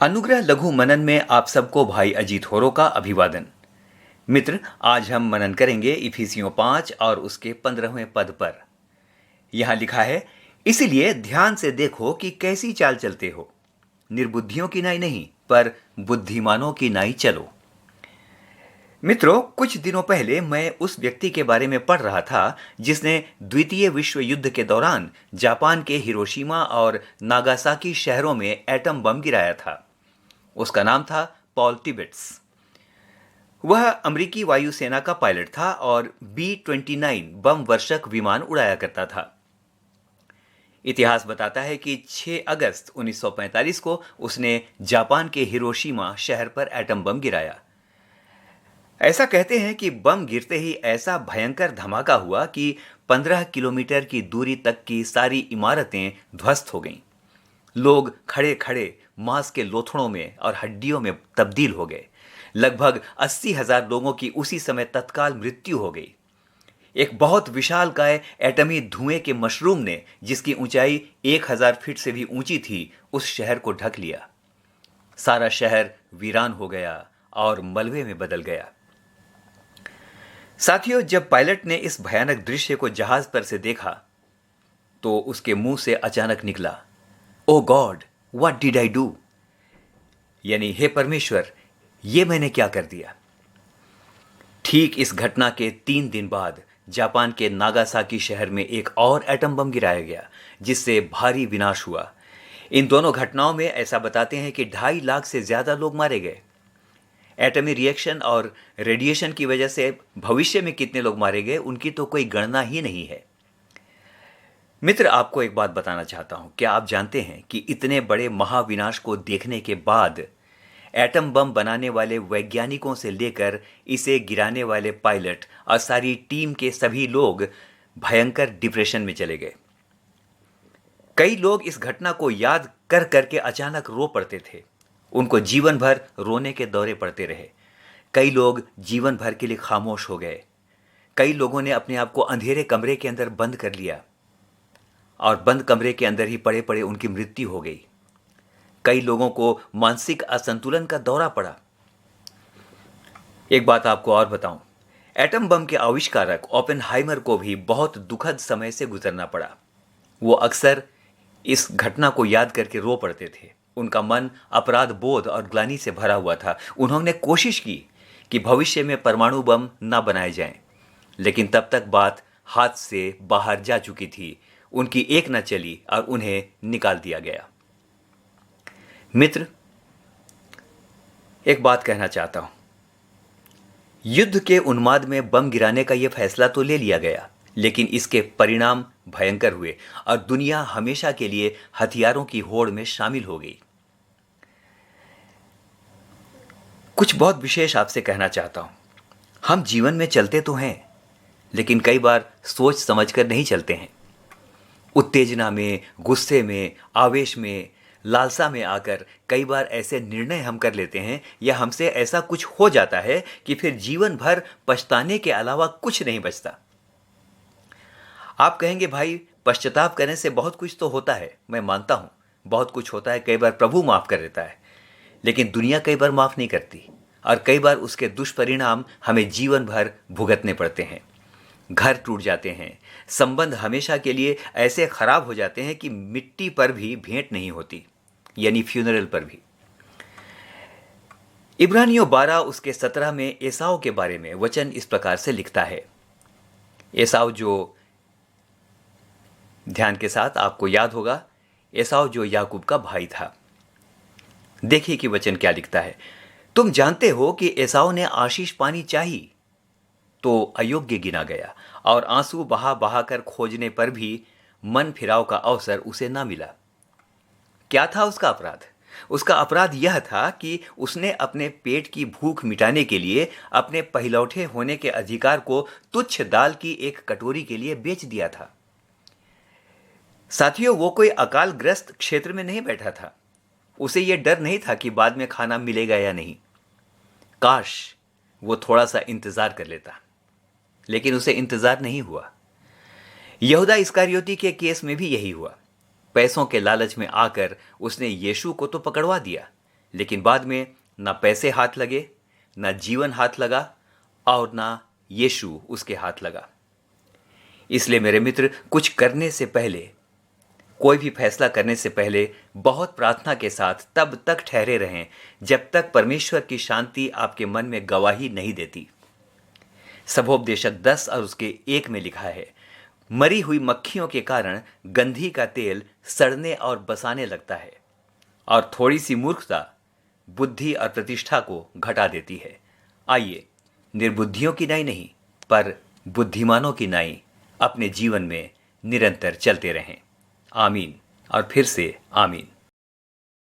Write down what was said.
अनुग्रह लघु मनन में आप सबको भाई अजीत होरो का अभिवादन। मित्र, आज हम मनन करेंगे इफिसियों 5 और उसके 15वें पद पर। यहां लिखा है, इसीलिए ध्यान से देखो कि कैसी चाल चलते हो, निर्बुद्धियों की नाई नहीं पर बुद्धिमानों की नाई चलो। मित्रों, कुछ दिनों पहले मैं उस व्यक्ति के बारे में पढ़ रहा था जिसने द्वितीय विश्व युद्ध के दौरान जापान के हिरोशिमा और नागासाकी शहरों में एटम बम गिराया था। उसका नाम था पॉल टिबेट्स। वह अमेरिकी वायुसेना का पायलट था और B-29 बम वर्षक विमान उड़ाया करता था। इतिहास बताता है कि 6 अगस्त 1945 को उसने जापान के हिरोशिमा शहर पर एटम बम गिराया। ऐसा कहते हैं कि बम गिरते ही ऐसा भयंकर धमाका हुआ कि 15 किलोमीटर की दूरी तक की सारी इमारतें ध्वस्त हो गईं। लोग खड़े खड़े मांस के लोथड़ों में और हड्डियों में तब्दील हो गए। लगभग 80,000 लोगों की उसी समय तत्काल मृत्यु हो गई। एक बहुत विशालकाय एटमी धुएं के मशरूम ने, जिसकी ऊंचाई 1000 फीट से भी ऊंची थी, उस शहर को ढक लिया। सारा शहर वीरान हो गया और मलबे में बदल गया। साथियों, जब पायलट ने इस भयानक दृश्य को जहाज पर से देखा तो उसके मुंह से अचानक निकला, oh god, what did I do? यानी, हे परमेश्वर, ये मैंने क्या कर दिया? ठीक इस घटना के 3 दिन बाद जापान के नागासाकी शहर में एक और एटम बम गिराया गया, जिससे भारी विनाश हुआ। इन दोनों घटनाओं में ऐसा बताते हैं कि 2.5 लाख से ज्यादा लोग मारे गए। एटमी रिएक्शन और रेडिएशन की वजह से भविष्य में कितने लोग मारे गए, उनकी तो कोई गणना ही नहीं है। मित्र, आपको एक बात बताना चाहता हूं। क्या आप जानते हैं कि इतने बड़े महाविनाश को देखने के बाद एटम बम बनाने वाले वैज्ञानिकों से लेकर इसे गिराने वाले पायलट और सारी टीम के सभी लोग भयंकर डिप्रेशन में चले गए। कई लोग इस घटना को याद कर करके अचानक रो पड़ते थे। उनको जीवन भर रोने के दौरे पड़ते रहे। कई लोग जीवन भर के लिए खामोश हो गए। कई लोगों ने अपने आप को अंधेरे कमरे के अंदर बंद कर लिया और बंद कमरे के अंदर ही पड़े पड़े उनकी मृत्यु हो गई। कई लोगों को मानसिक असंतुलन का दौरा पड़ा। एक बात आपको और बताऊं, एटम बम के आविष्कारक ओपेनहाइमर को भी बहुत दुखद समय से गुजरना पड़ा। वो अक्सर इस घटना को याद करके रो पड़ते थे। उनका मन अपराध बोध और ग्लानि से भरा हुआ था। उन्होंने कोशिश की कि भविष्य में परमाणु बम न बनाए जाएं, लेकिन तब तक बात हाथ से बाहर जा चुकी थी। उनकी एक न चली और उन्हें निकाल दिया गया। मित्र, एक बात कहना चाहता हूं। युद्ध के उन्माद में बम गिराने का यह फैसला तो ले लिया गया, लेकिन इसके परिणाम भयंकर हुए और दुनिया हमेशा के लिए हथियारों की होड़ में शामिल हो गई। कुछ बहुत विशेष आपसे कहना चाहता हूं। हम जीवन में चलते तो हैं, लेकिन कई बार सोच समझकर नहीं चलते हैं। उत्तेजना में, गुस्से में, आवेश में, लालसा में आकर कई बार ऐसे निर्णय हम कर लेते हैं या हमसे ऐसा कुछ हो जाता है कि फिर जीवन भर पछताने के अलावा कुछ नहीं बचता। आप कहेंगे, भाई, पश्चाताप करने से बहुत कुछ तो होता है। मैं मानता हूं, बहुत कुछ होता है। कई बार प्रभु माफ कर देता है, लेकिन दुनिया कई बार माफ नहीं करती और कई बार उसके दुष्परिणाम हमें जीवन भर भुगतने पड़ते हैं। घर टूट जाते हैं, संबंध हमेशा के लिए ऐसे खराब हो जाते हैं कि मिट्टी पर भी भेंट नहीं होती, यानी फ्यूनरल पर भी। इब्रानियों 12 उसके 17 में एसाव के बारे में वचन इस प्रकार से लिखता है। एसाव, जो ध्यान के साथ आपको याद होगा, एसाव जो याकूब का भाई था। देखिए कि वचन क्या लिखता है। तुम जानते हो कि एसाव ने आशीष पानी चाही तो अयोग्य गिना गया और आंसू बहा बहा कर खोजने पर भी मन फिराव का अवसर उसे ना मिला। क्या था उसका अपराध? उसका अपराध यह था कि उसने अपने पेट की भूख मिटाने के लिए अपने पहलौठे होने के अधिकार को तुच्छ दाल की एक कटोरी के लिए बेच दिया था। साथियों, वो कोई अकालग्रस्त क्षेत्र में नहीं बैठा था। उसे यह डर नहीं था कि बाद में खाना मिलेगा या नहीं। काश वो थोड़ा सा इंतजार कर लेता, लेकिन उसे इंतजार नहीं हुआ। यहूदा इस्करियोती के केस में भी यही हुआ। पैसों के लालच में आकर उसने यीशु को तो पकड़वा दिया, लेकिन बाद में ना पैसे हाथ लगे, ना जीवन हाथ लगा और ना यीशु उसके हाथ लगा। इसलिए मेरे मित्र, कुछ करने से पहले, कोई भी फैसला करने से पहले बहुत प्रार्थना के साथ तब तक ठहरे रहें जब तक परमेश्वर की शांति आपके मन में गवाही नहीं देती। सबोपदेशक 10 और उसके 1 में लिखा है, मरी हुई मक्खियों के कारण गंधी का तेल सड़ने और बसाने लगता है, और थोड़ी सी मूर्खता बुद्धि और प्रतिष्ठा को घटा देती है। आइए निर्बुद्धियों की नाई नहीं, पर बुद्धिमानों की नाई अपने जीवन में निरंतर चलते रहें। आमीन और फिर से आमीन।